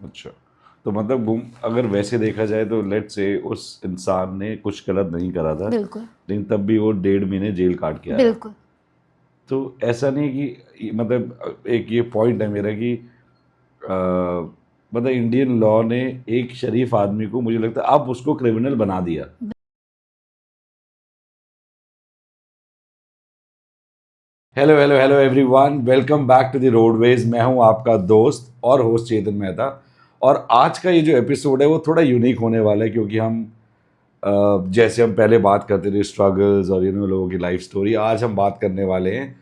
अच्छा, तो मतलब अगर वैसे देखा जाए तो लेट्स से उस इंसान ने कुछ गलत नहीं करा था, बिल्कुल लेकिन तब भी वो 1.5 महीने जेल काट के आया। बिल्कुल। तो ऐसा नहीं कि मतलब एक ये पॉइंट है मेरा कि मतलब इंडियन लॉ ने एक शरीफ आदमी को, मुझे लगता है अब उसको क्रिमिनल बना दिया। Hello hello hello everyone, welcome back to the roadways. मैं हूं आपका दोस्त और होस्ट चेतन मेहता। और आज का ये जो एपिसोड है वो थोड़ा यूनिक होने वाला है, क्योंकि हम जैसे हम पहले बात करते थे स्ट्रगल्स और लोगों की लाइफ स्टोरी, आज हम बात करने वाले हैं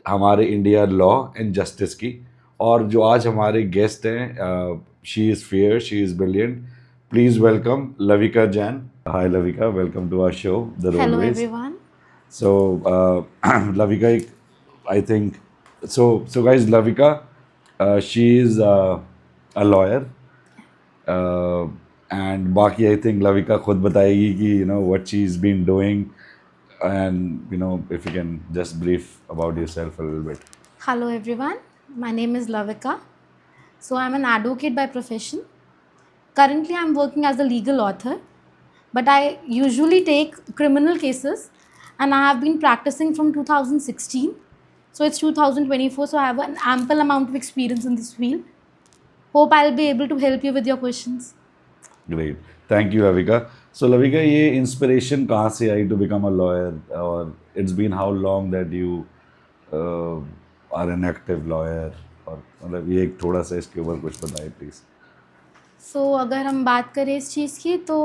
हमारे इंडिया लॉ एंड जस्टिस की। और जो आज हमारे गेस्ट हैं, she is fair, she is brilliant. Please welcome Lavika Jain. Hi Lavika, welcome to our show the hello roadways. Everyone. So, Lavika, I think, so guys, Lavika, she is a lawyer, uh, and बाकी I think Lavika खुद बताएगी कि what she's been doing, and if you can just brief about yourself a little bit. Hello everyone. My name is Lavika. So I'm an advocate by profession. Currently I'm working as a legal author, but I usually take criminal cases and I have been practicing from 2016. So it's 2024, so I have an ample amount of experience in this field. Hope I'll be able to help you with your questions. Great, thank you Lavika. So Lavika, ये inspiration कहाँ से आई to become a lawyer, और it's been how long that you uh, are an active lawyer, और मतलब ये एक थोड़ा सा इसके ऊपर कुछ बताएं प्लीज़। अगर हम बात करें इस चीज़ की, तो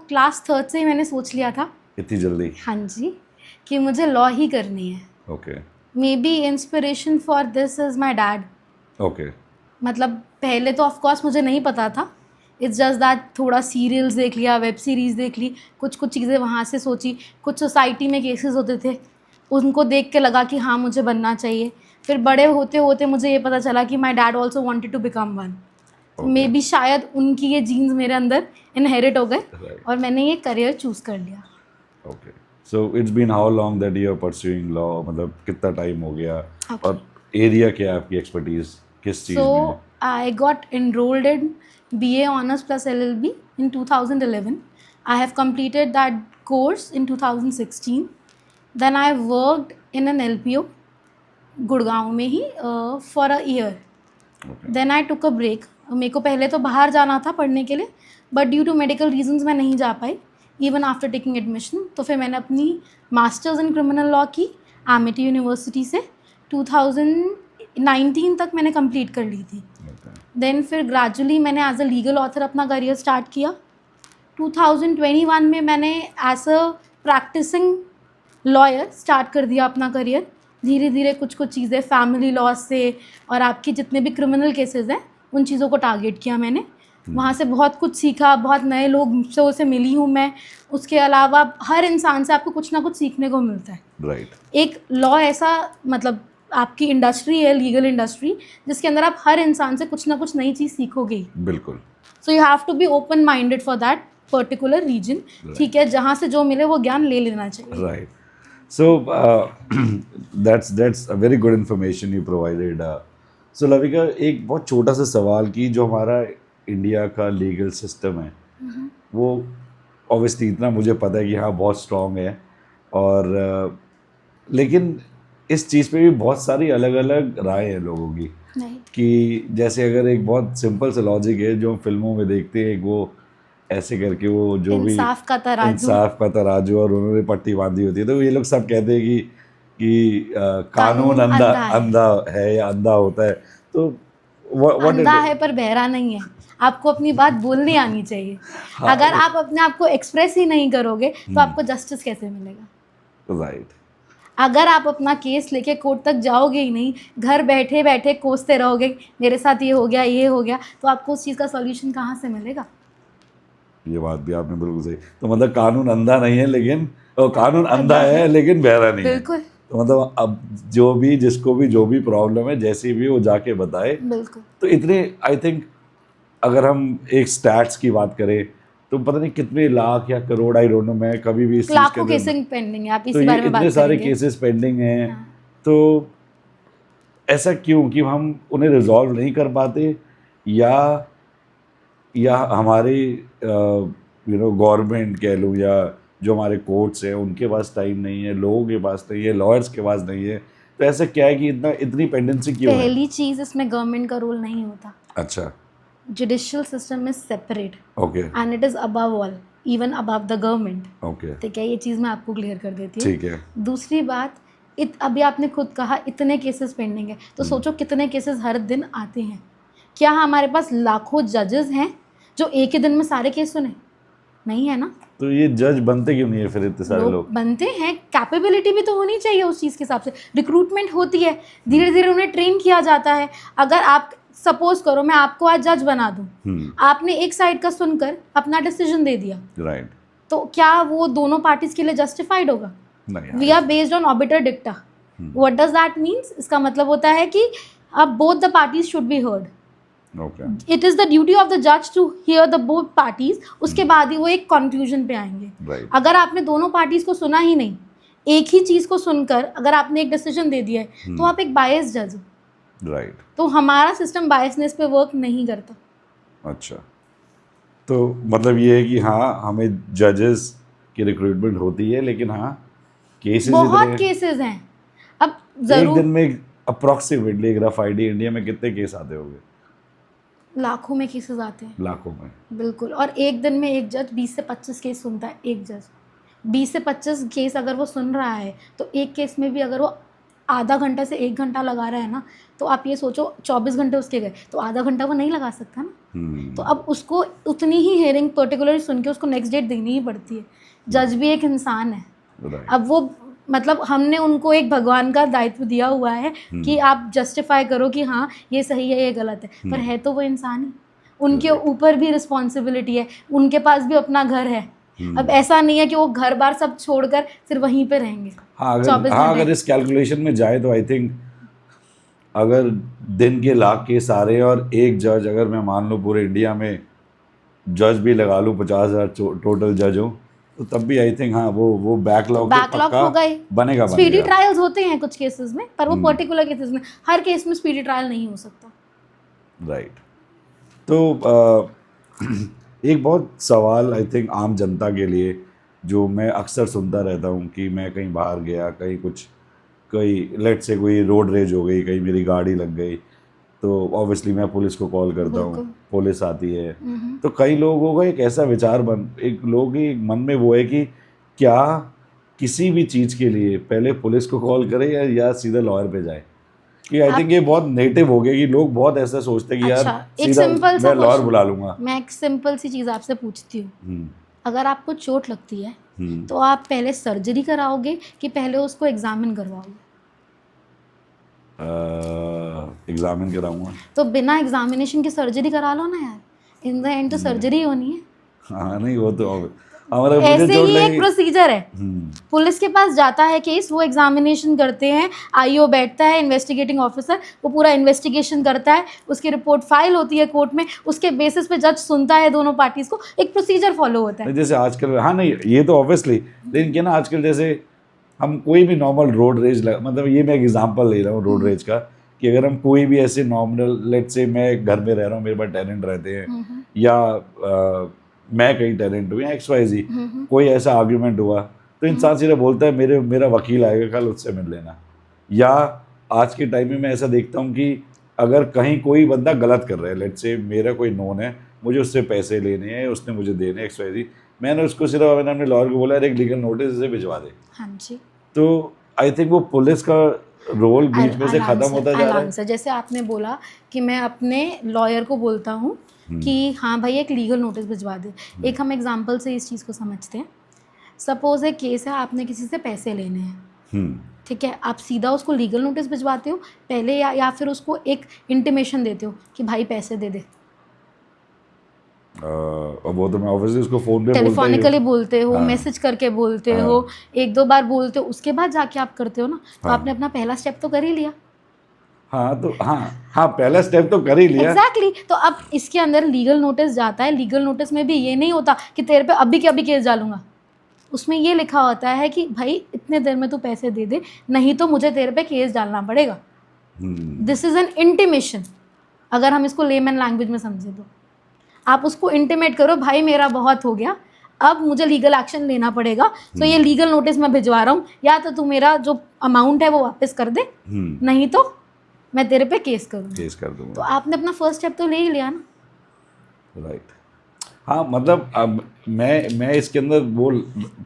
क्लास थर्ड से ही मैंने सोच लिया था, इतनी जल्दी? हाँ जी, कि मुझे लॉ ही करनी है। Okay. May be inspiration for this is my dad. Okay. मतलब पहले तो ऑफकोर्स मुझे नहीं पता था, इट्स जस्ट दैट थोड़ा सीरियल्स देख लिया, वेब सीरीज़ देख ली, कुछ कुछ चीज़ें वहाँ से सोची, कुछ सोसाइटी में केसेस होते थे उनको देख के लगा कि हाँ मुझे बनना चाहिए। फिर बड़े होते होते मुझे ये पता चला कि my dad also wanted to become one. तो मे बी शायद उनकी ये जीन्स मेरे अंदर इनहेरिट हो गए और मैंने ये करियर चूज़ कर लिया। Okay, so it's been how long that you are pursuing law, मतलब कितना टाइम हो गया? Okay. और एरिया क्या है आपकी, एक्सपर्टीज किस चीज़ में है? So I got enrolled in BA Honors plus LLB in 2011. I have completed that course in 2016. Then I worked in an LPO Gurgaon में ही for a year. Then I took a break. मेरे को पहले तो बाहर जाना था पढ़ने के लिए, but due to medical reasons मैं नहीं जा पाई इवन आफ्टर टेकिंग एडमिशन। तो फिर मैंने अपनी मास्टर्स इन क्रिमिनल लॉ की एमिटी यूनिवर्सिटी से 2019 तक मैंने कंप्लीट कर ली थी। देन फिर ग्रेजुअली मैंने एज अ लीगल ऑथर अपना करियर स्टार्ट किया। 2021 में मैंने as a practising lawyer start कर दिया अपना करियर। धीरे धीरे कुछ कुछ चीज़ें फैमिली लॉ से और आपकी जितने भी क्रिमिनल केसेस हैं उन चीज़ों को टारगेट किया मैंने। वहाँ से बहुत कुछ सीखा, बहुत नए लोग से मिली हूँ मैं। उसके अलावा हर इंसान से आपको कुछ ना कुछ सीखने को मिलता है। राइट। एक लॉ ऐसा मतलब आपकी इंडस्ट्री है, लीगल इंडस्ट्री, जिसके अंदर आप हर इंसान से कुछ ना कुछ नई चीज़ सीखोगे ही। बिल्कुल। So you have to be open minded for that particular reason. ठीक है, जहाँ से जो मिले वो ज्ञान ले लेना चाहिए। Right. So that's a very good information you provided. So लविका, एक बहुत छोटा सा सवाल कि जो हमारा इंडिया का लीगल सिस्टम है वो ऑब्वियसली इतना मुझे पता है कि हाँ बहुत स्ट्रॉन्ग है, और लेकिन इस चीज़ पे भी बहुत सारी अलग अलग राय है लोगों की। कि जैसे अगर एक बहुत सिंपल सा लॉजिक है जो हम फिल्मों में देखते हैं, वो ऐसे करके वो जो भी इंसाफ का तराजू और उन्होंने पट्टी बांधी होती है, तो ये लोग सब कहते हैं कि कानून अंधा अंधा है या अंधा होता है। तो अंधा है पर बहरा नहीं है। आपको अपनी बात बोलनी आनी चाहिए। हाँ, अगर आप अपने आप को एक्सप्रेस ही नहीं करोगे तो आपको जस्टिस कैसे मिलेगा? राइट। अगर आप अपना केस लेके कोर्ट तक जाओगे ही नहीं, घर बैठे बैठे कोसते रहोगे मेरे साथ ये हो गया ये हो गया, तो आपको उस चीज़ का सॉल्यूशन कहाँ से मिलेगा? ये बात भी आपने बिल्कुल सही। तो मतलब कानून अंधा नहीं है, लेकिन कानून अंधा है लेकिन बहरा नहीं है। बिल्कुल। तो मतलब अब जो भी जिसको भी जो भी प्रॉब्लम है, जैसी भी वो जाके बताए। बिल्कुल। तो इतने आई थिंक अगर हम एक स्टैट्स की बात करें तो पता नहीं कितने लाख या करोड़, आई डोंट नो, मैं कभी भी इस चीज़ लाखों केसेस पेंडिंग है, आप तो इसी बारे ये में बात इतने सारे करेंगे। केसेस पेंडिंग हैं। हाँ। तो ऐसा क्यों कि हम उन्हें रिजॉल्व नहीं कर पाते, या या हमारी गवर्नमेंट कह लूँ, या जो हमारे कोर्ट्स हैं उनके पास टाइम नहीं है, लोगों के पास नहीं है, लॉयर्स के पास नहीं है, तो ऐसा क्या है कि इतनी पेंडेंसी क्यों है? पहली चीज इसमें गवर्नमेंट का रोल नहीं होता. अच्छा, judicial system is separate okay and it is above all, even above the government. Okay, ठीक है, ये चीज़ मैं आपको क्लियर कर देती हूँ. ठीक है, दूसरी बात, अभी आपने खुद कहा इतने केसेस पेंडिंग है, तो सोचो कितने केसेस हर दिन आते हैं. क्या हमारे पास लाखों जजेस हैं जो एक ही दिन में सारे केस सुने? नहीं है ना. तो ये जज बनते क्यों नहीं है फिर इतने सारे लोग? बनते हैं, कैपेबिलिटी भी तो होनी चाहिए उस चीज़ के हिसाब से. रिक्रूटमेंट होती है, धीरे धीरे उन्हें ट्रेन किया जाता है. अगर आप सपोज करो मैं आपको आज जज बना दूं, आपने एक साइड का सुनकर अपना डिसीजन दे दिया, राइट, तो क्या वो दोनों पार्टीज के लिए जस्टिफाइड होगा? नहीं, we are based on obiter dicta. What does that means? इसका मतलब होता है कि अब both the parties should be heard. Okay, it is the duty of the जज to hear the both parties. उसके बाद ही वो एक कंक्लूजन पे आएंगे. राइट, अगर आपने दोनों पार्टीज को सुना ही नहीं, एक ही चीज़ को सुनकर अगर आपने एक डिसीजन दे दिया है, तो आप एक बायस जज हो. राइट, तो हमारा सिस्टम बायसनेस पे वर्क नहीं करता. अच्छा, तो मतलब ये है कि हाँ हमें जजेस की रिक्रूटमेंट होती है, लेकिन हाँ केसेस बहुत इतने, केसेस हैं. अब एक जरूर दिन में अप्रोक्सीमेटली एक रफ आइडिया इंडिया में कितने केस आते होंगे? लाखों में केसेस आते हैं. लाखों में? बिल्कुल. और एक दिन में एक जज 20 से 25 केस सुनता है. एक जज 20 से 25 केस अगर वो सुन रहा है, तो एक केस में भी अगर वो आधा घंटा से 1 घंटा लगा रहा है ना, तो आप ये सोचो 24 घंटे उसके गए, तो आधा घंटा वो नहीं लगा सकता ना. तो अब उसको उतनी ही हेयरिंग पर्टिकुलरली सुन के उसको नेक्स्ट डेट देनी ही पड़ती है. जज भी एक इंसान है. राइट, अब वो मतलब हमने उनको एक भगवान का दायित्व दिया हुआ है कि आप जस्टिफाई करो कि हाँ ये सही है ये गलत है, पर है तो वो इंसान ही. उनके ऊपर भी रिस्पॉन्सिबिलिटी है, उनके पास भी अपना घर है. अब ऐसा नहीं है कि वो घर बार सब छोड़कर सिर्फ वहीं पे रहेंगे. हाँ 24 हाँ, घंटे. अगर इस कैलकुलेशन में जाए तो आई थिंक अगर दिन के लाख केस आ रहे हैं और एक जज, अगर मैं मान लूँ पूरे इंडिया में जज भी लगा लूँ 50,000 टोटल जज हो, तो तब भी आई थिंक हाँ वो बैकलॉग हो गए. बनेगा स्पीडी बनेगा। ट्रायल्स होते हैं कुछ केसेस में, पर वो पर्टिकुलर केसेस में, हर केस में स्पीडी ट्रायल नहीं हो सकता. राइट, तो एक बहुत सवाल आई थिंक आम जनता के लिए जो मैं अक्सर सुनता रहता हूँ कि मैं कहीं बाहर गया, कहीं लेट से कोई रोड रेज हो गई, कहीं मेरी गाड़ी लग गई, तो ऑब्वियसली मैं पुलिस को कॉल करता हूँ, पुलिस आती है. तो कई लोगों का एक ऐसा विचार एक लोगों के मन में वो है कि क्या किसी भी चीज़ के लिए पहले पुलिस को कॉल करें या सीधा लॉयर पे जाए. कि आई थिंक ये बहुत नेटिव हो गया कि लोग बहुत ऐसा सोचते हैं कि अच्छा, यार एक सीधा सिंपल सा मैं लॉयर क्वेश्चन बुला लूंगा. मैं एक सिंपल सी चीज़ आपसे पूछती हूँ. अगर आपको चोट लगती है, तो आप पहले सर्जरी कराओगे कि पहले उसको एग्जामिन करवाओगे? एग्जामिन कराऊंगा. तो बिना एग्जामिनेशन की सर्जरी करा लो ना यार. इन द एंड तो सर्जरी होनी है. हाँ नहीं, वो तो हमारा मुझे ऐसे चोट ही एक लगी. प्रोसीजर है. पुलिस के पास जाता है केस, वो एग्जामिनेशन करते हैं, आईओ बैठता है, इन्वेस्टिगेटिंग ऑफिसर, वो पूरा इन्वेस्टिगेशन करता है, उसकी रिपोर्ट फाइल होती है कोर्ट में, उसके बेसिस पे जज सुनता है दोनों पार्टीज को. एक प्रोसीजर फॉलो होता है. जैसे आजकल, हाँ नहीं ये तो ऑब्वियसली, लेकिन क्या ना आजकल जैसे हम कोई भी नॉर्मल रोड रेज मतलब ये मैं एग्जांपल ले रहा हूँ रोड रेज का, कि अगर हम कोई भी ऐसे नॉर्मल, लेट से मैं घर में रह रहा हूँ, मेरे पास टेनेंट रहते हैं, या मैं कहीं टेनेंट हूँ या XYZ, कोई ऐसा आर्ग्यूमेंट हुआ, तो इंसान सीधा बोलता है मेरा वकील आएगा कल, उससे मिल लेना. या आज के टाइम में मैं ऐसा देखता हूँ कि अगर कहीं कोई बंदा गलत कर रहा है, लेट से मेरा कोई नोन है, मुझे उससे पैसे लेने हैं, उसने मुझे देने XYZ, मैंने उसको सिर्फ मैंने अपने लॉयर को बोला एक लीगल नोटिस से भिजवा दे. हाँ जी. तो आई थिंक वो पुलिस का रोल बीच में से खत्म होता जा रहा है. जैसे आपने बोला कि मैं अपने लॉयर को बोलता हूँ कि हाँ भाई एक लीगल नोटिस भिजवा दे. एक हम एग्जांपल से इस चीज़ को समझते हैं. सपोज एक केस है, आपने किसी से पैसे लेने हैं, ठीक है, आप सीधा उसको लीगल नोटिस भिजवाते हो पहले, या फिर उसको एक इंटीमेशन देते हो कि भाई पैसे दे दे. और वो तो मैं ऑब्वियसली उसको फ़ोन पे टेलीफोनिकली बोलते हो, मैसेज करके बोलते हो, 1-2 बार बोलते हो, उसके बाद जाके आप करते हो ना, तो आपने अपना पहला स्टेप तो कर ही लिया. हाँ तो हाँ पहला स्टेप तो कर ही लिया. एग्जैक्टली. तो अब इसके अंदर लीगल नोटिस जाता है. लीगल नोटिस में भी ये नहीं होता कि तेरे पे अभी के अभी केस डालूंगा. उसमें ये लिखा होता है कि भाई इतने देर में तू पैसे दे दे, नहीं तो मुझे तेरे पे केस डालना पड़ेगा. दिस इज एन इंटीमेशन, अगर हम इसको लेमैन लैंग्वेज में समझे तो. आप उसको इंटीमेट करो, भाई मेरा बहुत हो गया, अब मुझे लीगल एक्शन लेना पड़ेगा, तो ये लीगल नोटिस मैं भिजवा रहा हूँ, या तो तू मेरा जो अमाउंट है वो वापस कर दे, नहीं तो मैं तेरे पे केस करूँगा। केस कर दूंगा। तो आपने अपना फर्स्ट स्टेप तो ले ही लिया ना। राइट। हाँ मतलब अब मैं इसके अंदर वो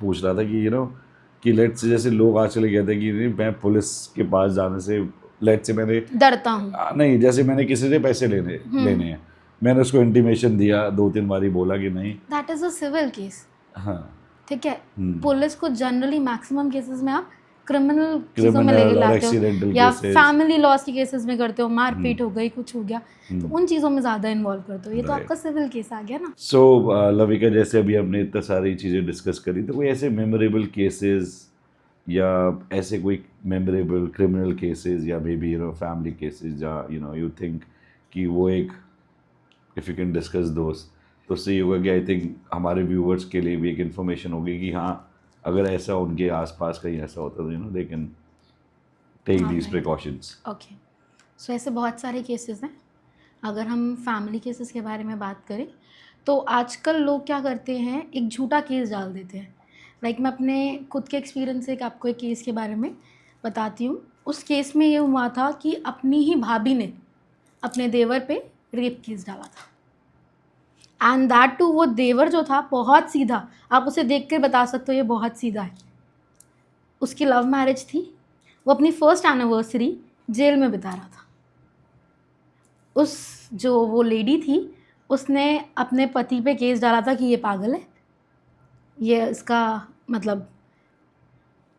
पूछ रहा था कि कि लेट्स से जैसे लोग आजकल कहते हैं कि नहीं मैं पुलिस के पास जाने से लेट्स से मैंने डरता हूँ। नहीं, जैसे मैंने किसी से पैसे लेने हैं, मैंने उसको इंटीमेशन दिया, 2-3 बारी बोला कि नहीं, that is a civil case. हाँ ठीक है, पुलिस को जनरली मैक्सिमम केसेस में आप क्रिमिनल चीज़ों में क्रिमिनल लेके और लाते हो, एक्सीडेंटल या केसेस, फैमिली लॉस के केसेस में करते हो, मारपीट हो गई, कुछ हो गया, तो उन चीज़ों में ज़्यादा इन्वॉल्व करते हो। ये तो Right. आपका सिविल केस आ गया ना। सो लविका, जैसे अभी हमने इतना सारी चीज़ें डिस्कस करी, तो कोई ऐसे मेमोरेबल केसेस या ऐसे कोई मेमोरेबल क्रिमिनल केसेस या मे बी फैमिली केसेस जहाँ यू थिंक कि वो एक, इफ़ यू कैन डिस्कस दोस्त, तो उससे ये होगा कि आई थिंक हमारे व्यूअर्स के लिए भी एक इन्फॉर्मेशन होगी कि हाँ, अगर ऐसा उनके आसपास कहीं ऐसा होता तो they can take these precautions. Okay, so ऐसे बहुत सारे केसेस हैं। अगर हम फैमिली केसेस के बारे में बात करें तो आजकल लोग क्या करते हैं, एक झूठा केस डाल देते हैं। लाइक मैं अपने खुद के एक्सपीरियंस से एक आपको एक केस के बारे में बताती हूँ। उस केस में ये हुआ था कि अपनी ही भाभी ने अपने देवर पे रेप केस डाला था, एंड दैट टू वो देवर जो था बहुत सीधा, आप उसे देख कर बता सकते हो ये बहुत सीधा है। उसकी लव मैरिज थी, वो अपनी फर्स्ट एनिवर्सरी जेल में बिता रहा था। उस जो वो लेडी थी उसने अपने पति पे केस डाला था कि ये पागल है, ये इसका मतलब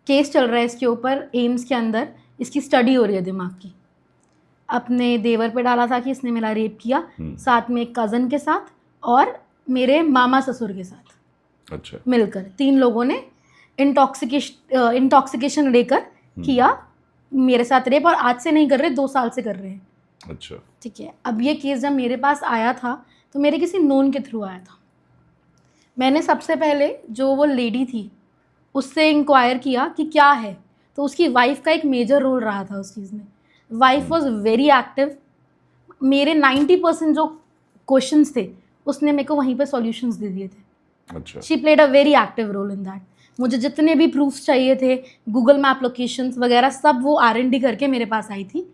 केस चल रहा है इसके ऊपर, एम्स के अंदर इसकी स्टडी हो रही है दिमाग की। अपने देवर पे डाला था कि इसने मेरा रेप किया, साथ में एक कज़न के साथ और मेरे मामा ससुर के साथ। अच्छा। मिलकर 3 लोगों ने इंटॉक्सिकेशन लेकर किया मेरे साथ रेप, और आज से नहीं कर रहे, 2 साल से कर रहे हैं। अच्छा। ठीक है, अब ये केस जब मेरे पास आया था तो मेरे किसी नोन के थ्रू आया था। मैंने सबसे पहले जो वो लेडी थी उससे इंक्वायर किया कि क्या है, तो उसकी वाइफ का एक मेजर रोल रहा था उस चीज़ में। Wife was very active. मेरे 90% जो क्वेश्चंस थे उसने मेरे को वहीं पे सॉल्यूशंस दे दिए थे। अच्छा। She played a very active role in that. मुझे जितने भी प्रूफ्स चाहिए थे, गूगल मैप लोकेशंस वगैरह, सब वो R&D करके मेरे पास आई थी।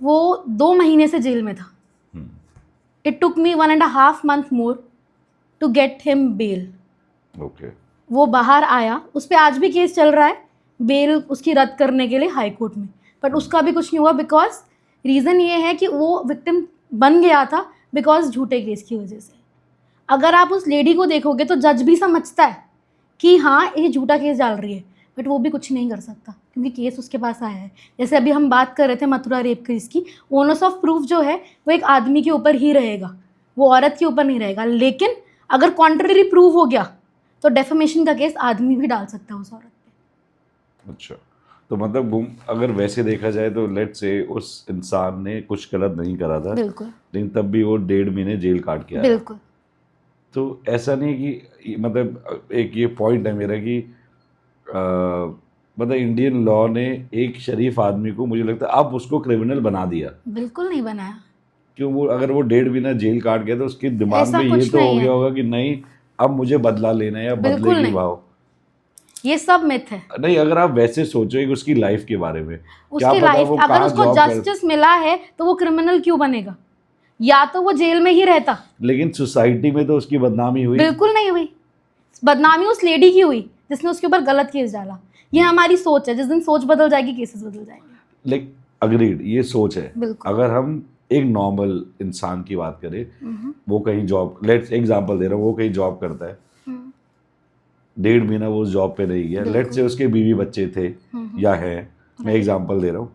वो 2 महीने से जेल में था। It took me 1.5 month more to get him bail. Okay. वो बाहर आया, उस पर आज भी केस चल रहा है बेल उसकी रद्द करने के लिए हाई कोर्ट में, बट उसका भी कुछ नहीं हुआ, बिकॉज रीज़न ये है कि वो विक्टिम बन गया था बिकॉज झूठे केस की वजह से। अगर आप उस लेडी को देखोगे तो जज भी समझता है कि हाँ ये झूठा केस डाल रही है, बट वो भी कुछ नहीं कर सकता क्योंकि केस उसके पास आया है। जैसे अभी हम बात कर रहे थे मथुरा रेप केस की, ओनर्स ऑफ प्रूफ जो है वो एक आदमी के ऊपर ही रहेगा, वो औरत के ऊपर नहीं रहेगा। लेकिन अगर कॉन्ट्ररी प्रूव हो गया तो डेफेमेशन का केस आदमी भी डाल सकता है उस औरत पे। अच्छा, तो मतलब अगर वैसे देखा जाए तो लेट्स से उस इंसान ने कुछ गलत नहीं करा था, बिल्कुल, लेकिन तब भी वो 1.5 महीने जेल काट के आया। बिल्कुल। तो ऐसा नहीं कि मतलब एक ये पॉइंट है मेरा कि मतलब इंडियन लॉ ने एक शरीफ आदमी को, मुझे लगता है अब उसको क्रिमिनल बना दिया। बिल्कुल नहीं बनाया। क्यों? वो अगर वो 1.5 महीना जेल काट गया तो उसके दिमाग ऐसा में ये कुछ तो हो नहीं गया है। होगा कि नहीं अब मुझे बदला लेना है या बिल्कुल बदले की नहीं। भाव। ये सब मिथ है। नहीं, अगर आप वैसे सोचो कि उसकी लाइफ के बारे में, क्या उसकी पता लाइफ, वो अगर कहाँ उसको जॉब कर, जस्टिस मिला है तो वो क्रिमिनल क्यों बनेगा? या तो वो जेल में ही रहता। लेकिन सोसाइटी में तो उसकी बदनामी हुई। बिल्कुल नहीं हुई। बदनामी उस लेडी की हुई जिसने उसके ऊपर गलत केस डाला। ये हमारी सोच है, जिस दिन सोच बदल जाएगी केसेस बदल जाएंगे। लाइक अग्रीड, ये सोच है। बिल्कुल। अगर हम एक नॉर्मल इंसान की बात करें, वो कहीं जॉब, लेट्स एग्जांपल दे रहा हूँ, वो कहीं जॉब करता है, 1.5 महीना वो उस जॉब पे नहीं गया, लेट्स से उसके बीवी बच्चे थे या है, मैं एग्जांपल दे रहा हूँ,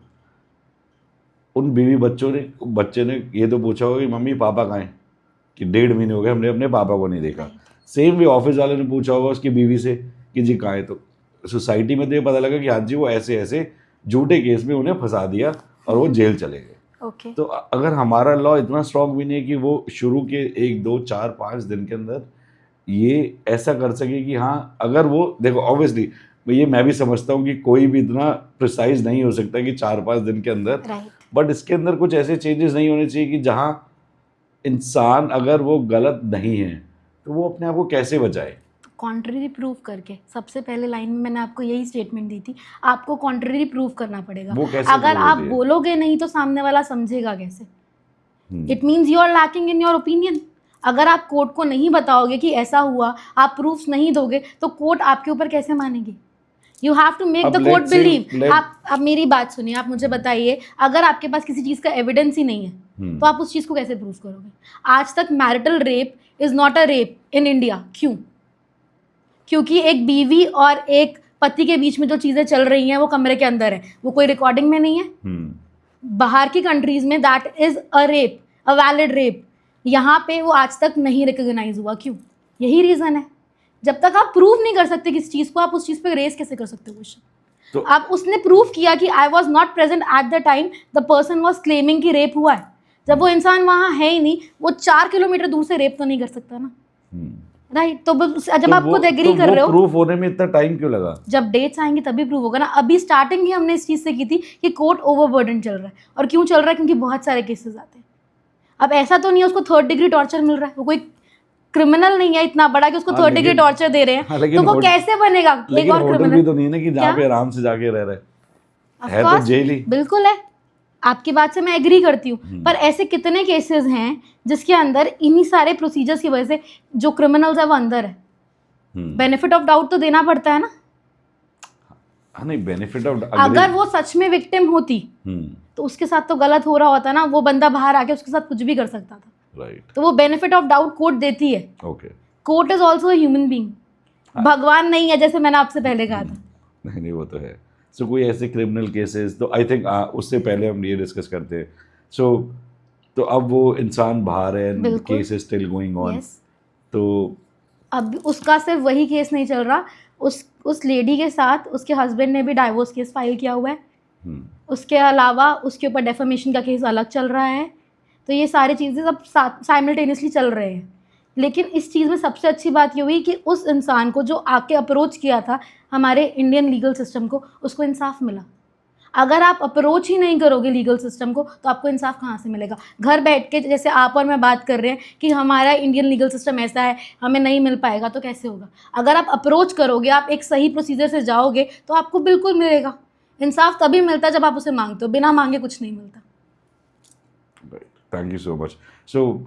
उन बीवी बच्चे ने ये तो पूछा होगा कि मम्मी पापा कहाँ हैं, कि 1.5 महीने हो गए हमने अपने पापा को नहीं देखा। सेम वे ऑफिस वाले ने पूछा होगा उसकी बीवी से कि जी कहाँ है, तो सोसाइटी में तो ये पता लगा कि हाँ जी वो ऐसे ऐसे झूठे केस में उन्हें फंसा दिया और वो जेल चले गए। ओके। तो अगर हमारा लॉ इतना स्ट्रांग भी नहीं है कि वो शुरू के 1, 2, 4, 5 दिन के अंदर ये ऐसा कर सके कि हाँ, अगर वो देखो ऑब्वियसली ये मैं भी समझता हूँ कि कोई भी इतना प्रिसाइज नहीं हो सकता कि 4-5 दिन के अंदर, बट इसके अंदर कुछ ऐसे चेंजेस नहीं होने चाहिए कि जहाँ इंसान अगर वो गलत नहीं है तो वो अपने आप को कैसे बचाए? कॉन्ट्ररी प्रूव करके। सबसे पहले लाइन में मैंने आपको यही स्टेटमेंट दी थी, आपको कॉन्ट्ररी प्रूव करना पड़ेगा। वो कैसे अगर prove आप होती है? बोलोगे नहीं तो सामने वाला समझेगा कैसे? Hmm, it means you are lacking in your opinion. अगर आप कोर्ट को नहीं बताओगे कि ऐसा हुआ, आप प्रूफ्स नहीं दोगे, तो कोर्ट आपके ऊपर कैसे मानेगी? यू हैव टू मेक अब the court let's say- believe. let- आप मेरी बात सुनिए, आप मुझे बताइए, अगर आपके पास किसी चीज़ का एविडेंस ही नहीं है तो आप उस चीज़ को कैसे प्रूव करोगे? आज तक marital rape is not a rape in India. क्यों? क्योंकि एक बीवी और एक पति के बीच में जो चीज़ें चल रही हैं वो कमरे के अंदर है, वो कोई रिकॉर्डिंग में नहीं है। बाहर की कंट्रीज में that is a rape, a valid rape. यहाँ पे वो आज तक नहीं रिकॉग्नाइज हुआ। क्यों? यही रीज़न है। जब तक आप प्रूव नहीं कर सकते किसी चीज़ को, आप उस चीज़ पे रेस कैसे कर सकते हो क्वेश्चन? तो आप उसने प्रूव किया कि I was not present at the time the person was claiming कि रेप हुआ है। जब वो इंसान वहाँ है ही नहीं, वो 4 किलोमीटर दूर से रेप तो नहीं कर सकता ना, राइट? तो जब आप खुद एग्री कर रहे हो, प्रूफ होने में इतना टाइम क्यों लगा? जब डेट्स आएंगी तभी प्रूव होगा ना। अभी स्टार्टिंग ही हमने इस चीज़ से की थी कि कोर्ट ओवरबर्डन चल रहा है। और क्यों चल रहा है? क्योंकि बहुत सारे केसेस आते हैं। अब ऐसा तो नहीं है उसको 3rd डिग्री टॉर्चर मिल रहा है, वो कोई क्रिमिनल नहीं है इतना बड़ा कि उसको 3rd डिग्री टॉर्चर दे रहे हैं, तो वो कैसे बनेगा एक लेकिन और होटल भी क्रिमिनल? तो नहीं है ना कि जहाँ पे आराम से जाके रह रहे Of है, तो course, जेल ही। बिल्कुल है। आपकी बात से मैं एग्री करती हूँ, पर ऐसे कितने केसेस हैं जिसके अंदर इन्हीं सारे प्रोसीजर्स की वजह से जो क्रिमिनल्स है वो अंदर है। बेनिफिट ऑफ डाउट तो देना पड़ता है ना। हाँ, नहीं, बेनिफिट ऑफ अगर वो सच में विक्टिम होती तो उसके साथ तो गलत हो रहा होता ना, वो बंदा बाहर आके उसके साथ कुछ भी कर सकता था। राइट, तो वो बेनिफिट ऑफ डाउट कोर्ट देती है। Okay. Court is also human being, भगवान नहीं है, जैसे मैंने आपसे पहले कहा था। नहीं, वो तो है। सो कोई ऐसे क्रिमिनल केसेस तो आई थिंक उससे पहले हम ये डिस्कस करते हैं। सो तो अब वो इंसान बाहर है, बिल्कुल। Case is still going on. Yes. तो अब उसका सिर्फ वही केस नहीं चल रहा, उस लेडी के साथ उसके हस्बैंड ने भी डाइवोर्स केस फाइल किया हुआ है। उसके अलावा उसके ऊपर डेफेमेशन का केस अलग चल रहा है। तो ये सारी चीज़ें सब साइमल्टेनियसली चल रहे हैं। लेकिन इस चीज़ में सबसे अच्छी बात ये हुई कि उस इंसान को जो आके अप्रोच किया था हमारे इंडियन लीगल सिस्टम को, उसको इंसाफ मिला। अगर आप अप्रोच ही नहीं करोगे लीगल सिस्टम को तो आपको इंसाफ कहाँ से मिलेगा? घर बैठ के जैसे आप और मैं बात कर रहे हैं कि हमारा इंडियन लीगल सिस्टम ऐसा है, हमें नहीं मिल पाएगा, तो कैसे होगा? अगर आप अप्रोच करोगे, आप एक सही प्रोसीजर से जाओगे, तो आपको बिल्कुल मिलेगा। इंसाफ तभी मिलता है जब आप उसे मांगते हो, बिना मांगे कुछ नहीं मिलता। Thank you so much. So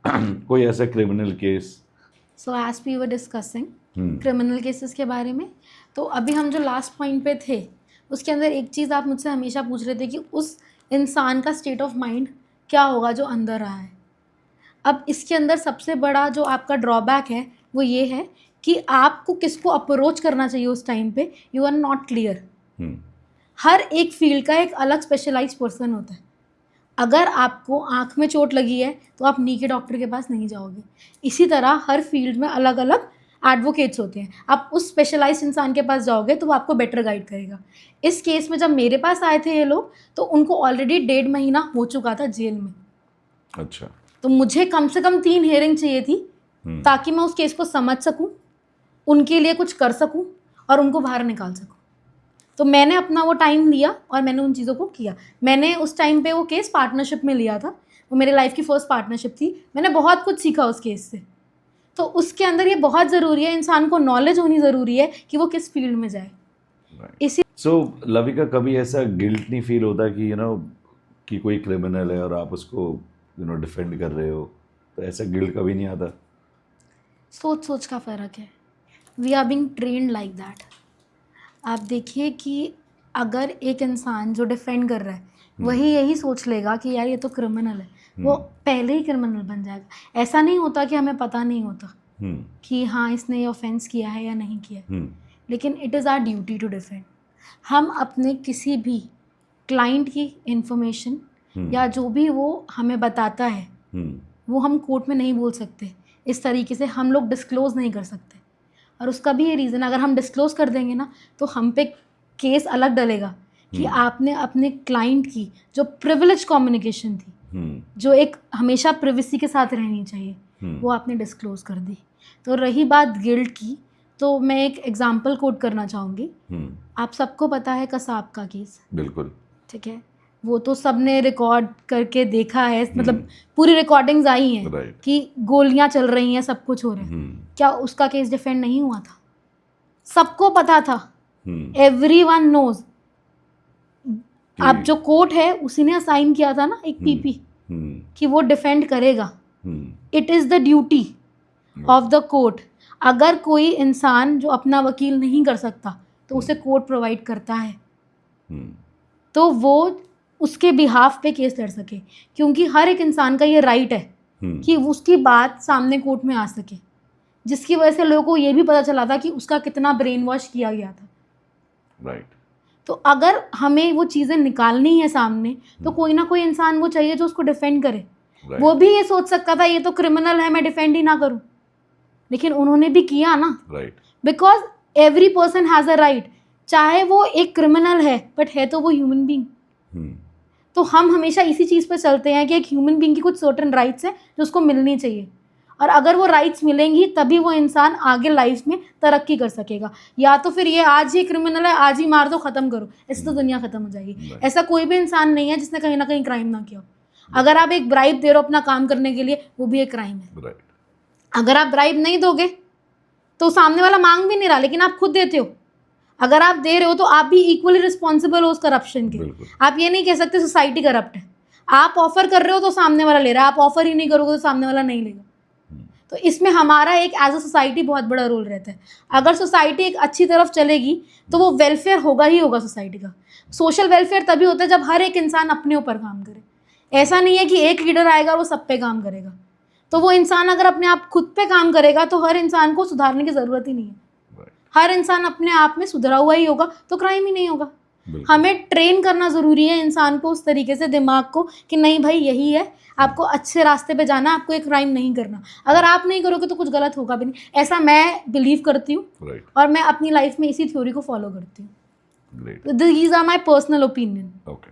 कोई ऐसा criminal case? So as we were discussing criminal cases के बारे में, तो अभी हम जो लास्ट पॉइंट पे थे उसके अंदर एक चीज़ आप मुझसे हमेशा पूछ रहे थे कि उस इंसान का स्टेट ऑफ माइंड क्या होगा जो अंदर रहा है। अब इसके अंदर सबसे बड़ा जो आपका ड्रॉबैक है वो ये है कि आपको किसको अप्रोच करना चाहिए उस टाइम पे, यू आर नॉट क्लियर। हर एक फील्ड का एक अलग स्पेशलाइज्ड पर्सन होता है। अगर आपको आँख में चोट लगी है तो आप नी के डॉक्टर के पास नहीं जाओगे। इसी तरह हर फील्ड में अलग अलग एडवोकेट्स होते हैं। आप उस स्पेशलाइज्ड इंसान के पास जाओगे तो वो आपको बेटर गाइड करेगा। इस केस में जब मेरे पास आए थे ये लोग, तो उनको ऑलरेडी 1.5 महीना हो चुका था जेल में। अच्छा। तो मुझे कम से कम 3 हियरिंग चाहिए थी ताकि मैं उस केस को समझ सकूं, उनके लिए कुछ कर सकूं और उनको बाहर निकाल सकूं। तो मैंने अपना वो टाइम लिया और मैंने उन चीज़ों को किया। मैंने उस टाइम पे वो केस पार्टनरशिप में लिया था, वो मेरे लाइफ की फर्स्ट पार्टनरशिप थी। मैंने बहुत कुछ सीखा उस केस से। तो उसके अंदर ये बहुत ज़रूरी है, इंसान को नॉलेज होनी ज़रूरी है कि वो किस फील्ड में जाए। इसी सो लविका, कभी ऐसा गिल्ट नहीं फील होता कि कि कोई क्रिमिनल है और आप उसको डिफेंड कर रहे हो, तो ऐसा गिल्ट कभी नहीं आता? सोच का फ़र्क है। We are being trained like that. आप देखिए कि अगर एक इंसान जो डिफेंड कर रहा है वही यही सोच लेगा कि यार ये तो क्रिमिनल है, वो पहले ही क्रिमिनल बन जाएगा। ऐसा नहीं होता कि हमें पता नहीं होता कि हाँ इसने ये ऑफेंस किया है या नहीं किया है, लेकिन it is our duty to defend. हम अपने किसी भी क्लाइंट की इंफॉर्मेशन या जो भी वो हमें बताता है वो हम कोर्ट में नहीं बोल सकते। इस तरीके से हम लोग डिस्क्लोज़ नहीं कर सकते। और उसका भी ये रीज़न, अगर हम डिस्क्लोज़ कर देंगे ना तो हम पे केस अलग डलेगा कि आपने अपने क्लाइंट की जो प्रिविलेज कम्युनिकेशन थी, जो एक हमेशा प्रिवेसी के साथ रहनी चाहिए, वो आपने डिस्क्लोज़ कर दी। तो रही बात गिल्ट की, तो मैं एक एग्जांपल कोट करना चाहूँगी। आप सबको पता है कसाब का केस, बिल्कुल। ठीक है? वो तो सबने रिकॉर्ड करके देखा है, मतलब पूरी रिकॉर्डिंग्स आई हैं राइट कि गोलियां चल रही हैं, सब कुछ हो रहा है। क्या उसका केस डिफेंड नहीं हुआ था? सबको पता था, एवरीवन नोज। अब जो कोर्ट है उसी ने असाइन किया था ना एक पीपी कि वो डिफेंड करेगा। It is the duty of the court. अगर कोई इंसान जो अपना वकील नहीं कर सकता तो उसे कोर्ट प्रोवाइड करता है, तो वो उसके बिहाफ पे केस लड़ सके, क्योंकि हर एक इंसान का ये राइट है कि उसकी बात सामने कोर्ट में आ सके, जिसकी वजह से लोगों को ये भी पता चला था कि उसका कितना ब्रेन वॉश किया गया था। राइट तो अगर हमें वो चीज़ें निकालनी है सामने, तो कोई ना कोई इंसान वो चाहिए जो उसको डिफेंड करे। वो भी ये सोच सकता था ये तो क्रिमिनल है, मैं डिफेंड ही ना करूं, लेकिन उन्होंने भी किया ना। Right because every person has a right, चाहे वो एक क्रिमिनल है बट है तो वो ह्यूमन बींग। तो हम हमेशा इसी चीज़ पर चलते हैं कि एक ह्यूमन बींग की कुछ सर्टन राइट्स हैं जो उसको मिलनी चाहिए, और अगर वो राइट्स मिलेंगी तभी वो इंसान आगे लाइफ में तरक्की कर सकेगा। या तो फिर ये आज ही क्रिमिनल है, आज ही मार दो, ख़त्म करो, ऐसे तो दुनिया ख़त्म हो जाएगी। ऐसा कोई भी इंसान नहीं है जिसने कहीं ना कहीं क्राइम ना किया हो। अगर आप एक ब्राइब दे रहे हो अपना काम करने के लिए, वो भी एक क्राइम है। राइट अगर आप ब्राइब नहीं दोगे तो सामने वाला मांग भी नहीं रहा, लेकिन आप खुद देते हो। अगर आप दे रहे हो तो आप भी इक्वली रिस्पॉन्सिबल हो उस करप्शन के। आप ये नहीं कह सकते सोसाइटी करप्ट है। आप ऑफर कर रहे हो तो सामने वाला ले रहा है, आप ऑफर ही नहीं करोगे तो सामने वाला नहीं लेगा। तो इसमें हमारा एक एज अ सोसाइटी बहुत बड़ा रोल रहता है। अगर सोसाइटी एक अच्छी तरफ चलेगी तो वो वेलफेयर होगा ही होगा सोसाइटी का। सोशल वेलफेयर तभी होता है जब हर एक इंसान अपने ऊपर काम करे। ऐसा नहीं है कि एक लीडर आएगा और वो सब पे काम करेगा। तो वो इंसान अगर अपने आप खुद पे काम करेगा तो हर इंसान को सुधारने की ज़रूरत ही नहीं है। हर इंसान अपने आप में सुधरा हुआ ही होगा तो क्राइम ही नहीं होगा। हमें ट्रेन करना ज़रूरी है इंसान को उस तरीके से, दिमाग को, कि नहीं भाई यही है, आपको अच्छे रास्ते पे जाना, आपको एक क्राइम नहीं करना। अगर आप नहीं करोगे तो कुछ गलत होगा भी नहीं, ऐसा मैं बिलीव करती हूँ। और मैं अपनी लाइफ में इसी थ्योरी को फॉलो करती हूँ। These are my personal opinion. Okay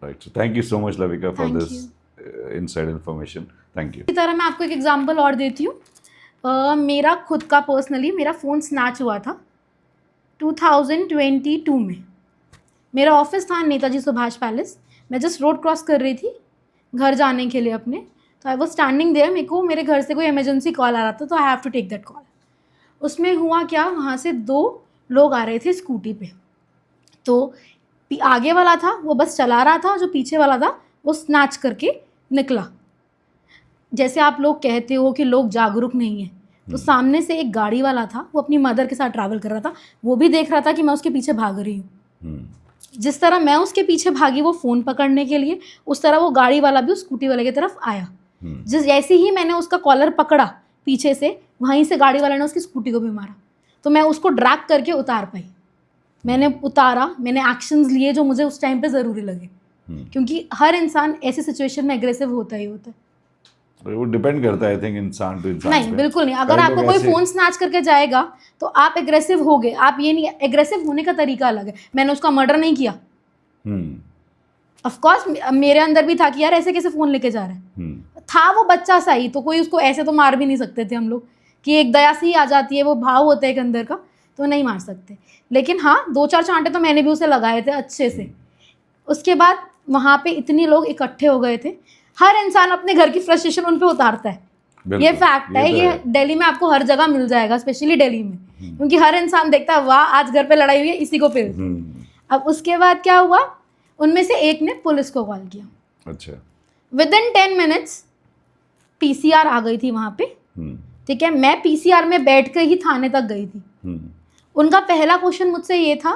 right, so thank you so much Lavika for this inside information. Thank you. इसी तरह मैं आपको एक एग्जांपल और देती हूँ। मेरा खुद का पर्सनली मेरा फ़ोन स्नैच हुआ था 2022 में। मेरा ऑफिस था नेताजी सुभाष पैलेस। मैं जस्ट रोड क्रॉस कर रही थी घर जाने के लिए अपने, तो आई वॉज स्टैंडिंग देयर। मेरे को मेरे घर से कोई इमरजेंसी कॉल आ रहा था, तो I have to take that call. उसमें हुआ क्या, वहाँ से 2 लोग आ रहे थे स्कूटी पे। तो आगे वाला था वो बस चला रहा था, जो पीछे वाला था वो स्नैच करके निकला। जैसे आप लोग कहते हो कि लोग जागरूक नहीं हैं, तो सामने से एक गाड़ी वाला था, वो अपनी मदर के साथ ट्रैवल कर रहा था। वो भी देख रहा था कि मैं उसके पीछे भाग रही हूँ। जिस तरह मैं उसके पीछे भागी वो फ़ोन पकड़ने के लिए, उस तरह वो गाड़ी वाला भी उस स्कूटी वाले की तरफ आया। जैसे ही मैंने उसका कॉलर पकड़ा पीछे से, वहीं से गाड़ी वाले ने उसकी स्कूटी को भी मारा। तो मैं उसको ड्रैग करके उतार पाई। मैंने उतारा, मैंने एक्शंस लिए जो मुझे उस टाइम पे ज़रूरी लगे, क्योंकि हर इंसान ऐसी सिचुएशन में एग्रेसिव होता ही होता है। वो डिपेंड करता है आई थिंक इंसान टू इंसान। नहीं, बिल्कुल नहीं। अगर आपको कोई फ़ोन स्नैच करके जाएगा तो आप एग्रेसिव होगे। आप ये नहीं, एग्रेसिव होने का तरीका अलग है। मैंने उसका मर्डर नहीं किया। ऑफ कोर्स मेरे अंदर भी था कि यार ऐसे कैसे फ़ोन लेके जा रहा है। था वो बच्चा सा ही, तो कोई उसको ऐसे तो मार भी नहीं सकते थे हम लोग, कि एक दया से ही आ जाती है, वो भाव होता है एक अंदर का, तो नहीं मार सकते। लेकिन हाँ, 2-4 चांटे तो मैंने भी उसे लगाए थे अच्छे से। उसके बाद वहाँ पे इतने लोग इकट्ठे हो गए थे। हर इंसान अपने घर की फ्रस्ट्रेशन उन पे उतारता है, ये फैक्ट है। ये दिल्ली में आपको हर जगह मिल जाएगा, स्पेशली दिल्ली में, क्योंकि हर इंसान देखता है वाह आज घर पे लड़ाई हुई है, इसी को पे। अब उसके बाद क्या हुआ, उनमें से एक ने पुलिस को कॉल किया। अच्छा। विदिन 10 मिनट्स पीसीआर आ गई थी वहाँ पे। ठीक है, मैं पीसीआर में बैठ कर ही थाने तक गई थी। उनका पहला क्वेश्चन मुझसे ये था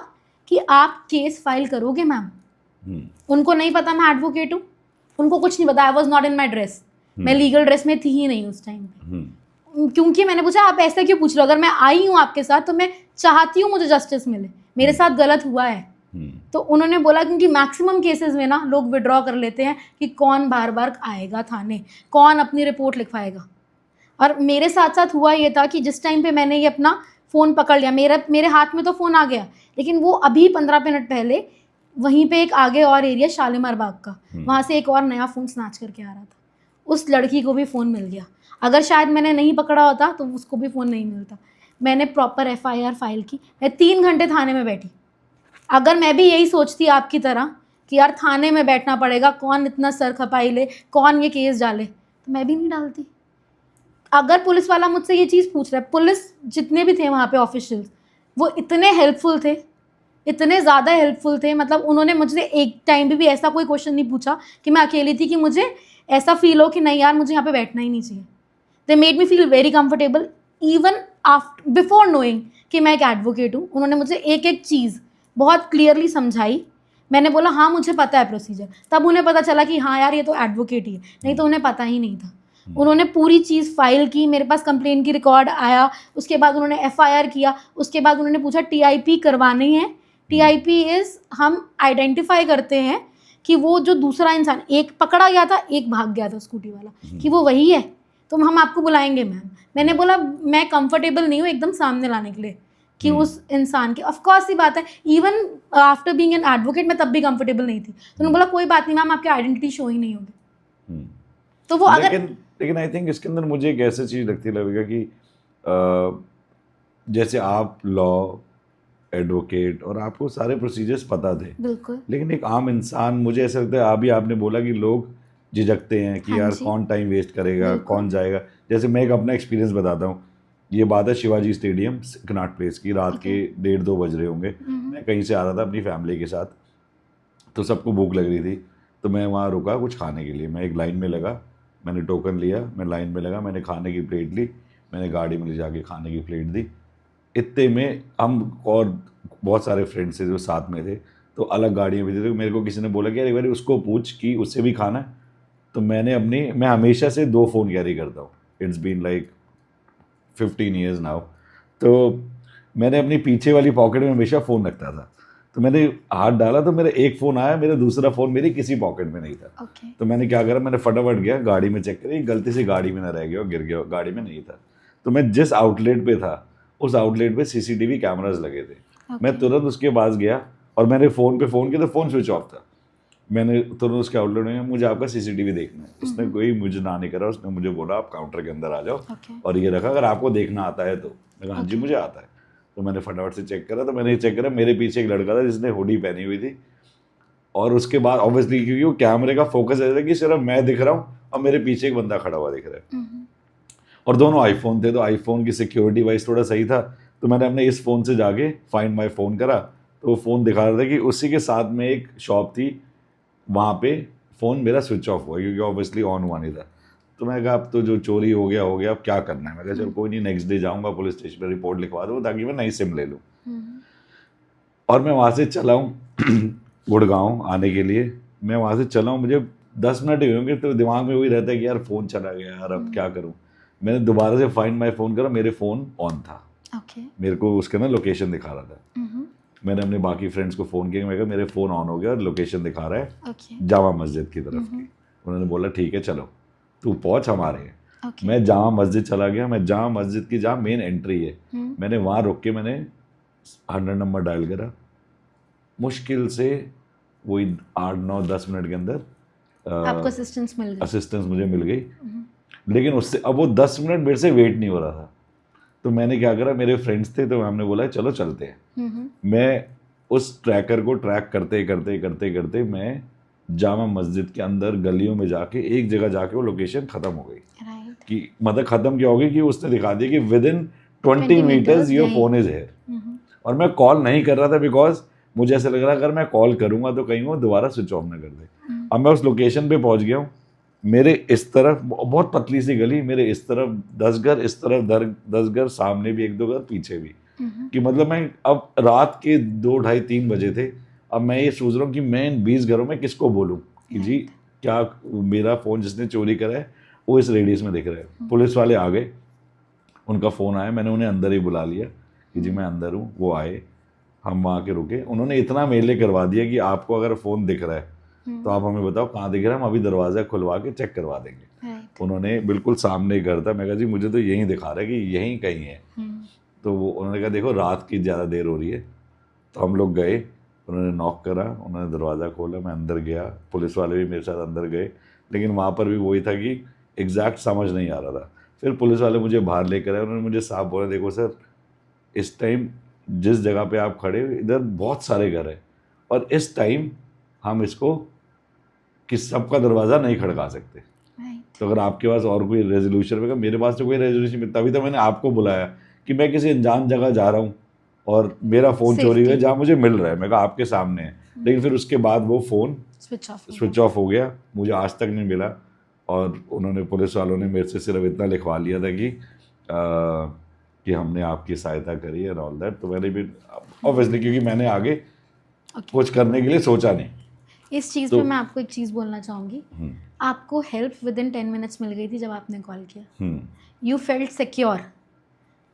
कि आप केस फाइल करोगे मैम। उनको नहीं पता मैं एडवोकेट हूँ, उनको कुछ नहीं पता। I was not in my dress, मैं लीगल ड्रेस में थी ही नहीं उस टाइम पे। क्योंकि मैंने पूछा आप ऐसा क्यों पूछ रहे हो, अगर मैं आई हूँ आपके साथ तो मैं चाहती हूँ मुझे जस्टिस मिले, मेरे साथ गलत हुआ है। तो उन्होंने बोला क्योंकि मैक्सिमम केसेस में ना लोग विड्रॉ कर लेते हैं कि कौन बार बार आएगा थाने, कौन अपनी रिपोर्ट लिखवाएगा। और मेरे साथ साथ हुआ ये था कि जिस टाइम पे मैंने ये अपना फ़ोन पकड़ लिया, मेरे हाथ में तो फ़ोन आ गया, लेकिन वो अभी 15 मिनट पहले वहीं पे एक आगे और एरिया शालीमार बाग का, वहाँ से एक और नया फ़ोन स्नैच करके आ रहा था। उस लड़की को भी फ़ोन मिल गया। अगर शायद मैंने नहीं पकड़ा होता तो उसको भी फ़ोन नहीं मिलता। मैंने प्रॉपर FIR फाइल की। मैं 3 घंटे थाने में बैठी। अगर मैं भी यही सोचती आपकी तरह कि यार थाने में बैठना पड़ेगा, कौन इतना सर खपाई ले, कौन ये केस डाले, तो मैं भी नहीं डालती। अगर पुलिस वाला मुझसे ये चीज़ पूछ रहा है, पुलिस जितने भी थे वहाँ पे ऑफिशियल्स, वो इतने हेल्पफुल थे, इतने ज़्यादा हेल्पफुल थे, मतलब उन्होंने मुझसे एक टाइम भी ऐसा कोई क्वेश्चन नहीं पूछा कि मैं अकेली थी कि मुझे ऐसा फील हो कि नहीं यार मुझे यहाँ पे बैठना ही नहीं चाहिए। They made me feel very comfortable even after before knowing कि मैं एक एडवोकेट हूँ। उन्होंने मुझे एक एक चीज़ बहुत क्लियरली समझाई। मैंने बोला हाँ मुझे पता है प्रोसीजर, तब उन्हें पता चला कि हाँ यार ये तो एडवोकेट ही है, नहीं तो उन्हें पता ही नहीं था। उन्होंने पूरी चीज़ फाइल की, मेरे पास कंप्लेन की रिकॉर्ड आया, उसके बाद उन्होंने एफआईआर किया, उसके बाद उन्होंने पूछा टीआईपी करवानी है। टीआईपी इज़ हम आइडेंटिफाई करते हैं कि वो जो दूसरा इंसान, एक पकड़ा गया था एक भाग गया था स्कूटी वाला, कि वो वही है, तो हम आपको बुलाएंगे मैम। मैंने बोला मैं कंफर्टेबल नहीं हूँ एकदम सामने लाने के लिए कि उस इंसान की, ऑफ कोर्स सी बात है, even after being an advocate मैं तब भी कंफर्टेबल नहीं थी। तो उन्होंने बोला कोई बात नहीं मैम, आपकी आइडेंटिटी शो ही नहीं होगी। तो वो अगर लेकिन आई थिंक इसके अंदर मुझे एक ऐसी चीज़ लगती लगेगा कि जैसे आप लॉ एडवोकेट और आपको सारे प्रोसीजर्स पता थे, बिल्कुल, लेकिन एक आम इंसान, मुझे ऐसा लगता है अभी आपने बोला कि लोग झिझकते हैं कि हाँ यार जी। कौन टाइम वेस्ट करेगा, बिल्कुल। कौन जाएगा। जैसे मैं एक अपना एक्सपीरियंस बताता हूँ। ये बात है शिवाजी स्टेडियम कनॉट प्लेस की, रात के 1:30-2 बज रहे होंगे। मैं कहीं से आ रहा था अपनी फैमिली के साथ, तो सबको भूख लग रही थी, तो मैं वहाँ रुका कुछ खाने के लिए। मैं एक लाइन में लगा, मैंने टोकन लिया, मैं लाइन में लगा, मैंने खाने की प्लेट ली, मैंने गाड़ी में ले जाके खाने की प्लेट दी। इतने में हम और बहुत सारे फ्रेंड्स थे जो साथ में थे, तो अलग गाड़ियाँ भी थी। तो मेरे को किसी ने बोला कि यार एक बार उसको पूछ कि उससे भी खाना है। तो मैं हमेशा से 2 फ़ोन कैरी करता हूँ। It's been like 15 years now. तो मैंने अपनी पीछे वाली पॉकेट में हमेशा फ़ोन रखता था। तो मैंने हाथ डाला तो मेरा एक फ़ोन आया, मेरा दूसरा फ़ोन मेरी किसी पॉकेट में नहीं था। तो मैंने क्या करा, मैंने फटाफट गया गाड़ी में चेक करी, गलती से गाड़ी में ना रह गया और गिर गया, गाड़ी में नहीं था। तो मैं जिस आउटलेट पे था उस आउटलेट पे सीसीटीवी कैमरास लगे थे। मैं तुरंत उसके पास गया और मैंने फ़ोन पे फ़ोन किया तो फ़ोन स्विच ऑफ था। मैंने तुरंत उसके आउटलेट में, मुझे आपका सीसीटीवी देखना है। उसने कोई मुझे ना नहीं करा, उसने मुझे बोला आप काउंटर के अंदर आ जाओ और ये रखा, अगर आपको देखना आता है तो। मैं कहा हाँ जी मुझे आता है। तो मैंने फटाफट से चेक करा, तो मैंने चेक करा मेरे पीछे एक लड़का था जिसने हुडी पहनी हुई थी। और उसके बाद ऑब्वियसली क्योंकि वो कैमरे का फोकस ऐसा था कि सिर्फ मैं दिख रहा हूँ और मेरे पीछे एक बंदा खड़ा हुआ दिख रहा है। और दोनों आईफोन थे, तो आईफोन की सिक्योरिटी वाइज थोड़ा सही था। तो मैंने अपने इस फ़ोन से जाके फाइंड माई फ़ोन करा, तो वो फ़ोन दिखा रहा था कि उसी के साथ में एक शॉप थी, वहाँ पे फ़ोन मेरा स्विच ऑफ हुआ क्योंकि ऑब्वियसली ऑन हुआ नहीं था। तो मैं कहा अब तो जो चोरी हो गया, अब क्या करना है। मैं कहा चल कोई नहीं, नेक्स्ट डे जाऊँगा पुलिस स्टेशन पर रिपोर्ट लिखवा दूँ ताकि मैं नई सिम ले लूँ। और मैं वहाँ से चला हूँ गुड़गांव आने के लिए। मैं वहाँ से चला हूँ, मुझे 10 मिनट ही होंगे, तो दिमाग में वही रहता है कि यार फ़ोन चला गया यार, अब क्या करूँ। मैंने दोबारा से फाइंड माई फ़ोन करा, मेरे फ़ोन ऑन था। मेरे को उसके ना लोकेशन दिखा रहा था। मैंने अपने बाकी फ्रेंड्स को फ़ोन किया, मैं कहा मेरे फ़ोन ऑन हो गया और लोकेशन दिखा रहा है जामा मस्जिद की तरफ की। उन्होंने बोला ठीक है चलो तू पहुँच, हमारे हैं। मैं जामा मस्जिद चला गया। मैं जामा मस्जिद की जहाँ मेन एंट्री है, मैंने वहाँ रुक के मैंने 100 नंबर डायल करा। मुश्किल से वही 8-9-10 मिनट के अंदर आपको असिस्टेंस मुझे मिल गई। लेकिन उससे अब वो 10 मिनट मेरे से वेट नहीं हो रहा था। तो मैंने क्या करा, मेरे फ्रेंड्स थे तो हमने बोला चलो चलते हैं। मैं उस ट्रैकर को ट्रैक करते करते करते करते मैं जामा मस्जिद के अंदर गलियों में जाके एक जगह जाके वो लोकेशन ख़त्म हो गई। कि मतलब ख़त्म क्या हो गई कि उसने दिखा दिया कि within 20 metres your phone is here. और मैं कॉल नहीं कर रहा था बिकॉज मुझे ऐसा लग रहा अगर मैं कॉल करूँगा तो कहीं वो दोबारा स्विच ऑफ ना कर दे। अब मैं उस लोकेशन पे पहुँच गया हूँ। मेरे इस तरफ बहुत पतली सी गली, मेरे इस तरफ 10 घर, इस तरफ 10 घर, सामने भी 1-2 घर, पीछे भी। कि मतलब मैं अब रात के 2, ढाई, 3 बजे थे। अब मैं ये सोच रहा हूँ कि मैं इन 20 घरों में किसको बोलूँ कि जी क्या मेरा फ़ोन जिसने चोरी करा है वो इस रेडियस में दिख रहा है। पुलिस वाले आ गए, उनका फ़ोन आया, मैंने उन्हें अंदर ही बुला लिया कि जी मैं अंदर हूँ। वो आए, हम वहाँ के रुके। उन्होंने इतना मेले करवा दिया कि आपको अगर फ़ोन दिख रहा है तो आप हमें बताओ कहाँ दिख रहा है, हम अभी दरवाज़ा खुलवा के चेक करवा देंगे। उन्होंने बिल्कुल सामने घर था। मैं कहा जी मुझे तो यहीं दिखा रहा है कि यहीं कहीं है। तो वो उन्होंने कहा देखो रात की ज़्यादा देर हो रही है। तो हम लोग गए, उन्होंने नॉक करा, उन्होंने दरवाज़ा खोला, मैं अंदर गया। पुलिस वाले भी मेरे साथ अंदर गए, लेकिन वहाँ पर भी वही था कि एग्जैक्ट समझ नहीं आ रहा था। फिर पुलिस वाले मुझे बाहर लेकर आए। उन्होंने मुझे साफ बोला देखो सर इस टाइम जिस जगह पे आप खड़े हो इधर बहुत सारे घर हैं और इस टाइम हम इसको किस सबका दरवाज़ा नहीं खड़का सकते। राइट तो अगर आपके पास और कोई रेजोल्यूशन होगा, मेरे पास तो कोई रेजोल्यूशन, तभी तो मैंने आपको बुलाया कि मैं किसी अनजान जगह जा रहा हूँ और मेरा फ़ोन चोरी हुआ जहाँ मुझे मिल रहा है, मैं कहा आपके सामने है, लेकिन फिर उसके बाद वो फ़ोन स्विच ऑफ हो गया, मुझे आज तक नहीं मिला। और उन्होंने, पुलिस वालों ने मेरे से सिर्फ इतना लिखवा लिया था कि हमने आपकी सहायता करी है ऑल दैट। तो मैंने भी ऑब्वियसली, क्योंकि मैंने आगे कुछ करने के लिए सोचा नहीं। इस चीज़ तो पे मैं आपको एक चीज़ बोलना चाहूँगी, आपको हेल्प विद इन 10 मिनट्स मिल गई थी जब आपने कॉल किया। You felt secure.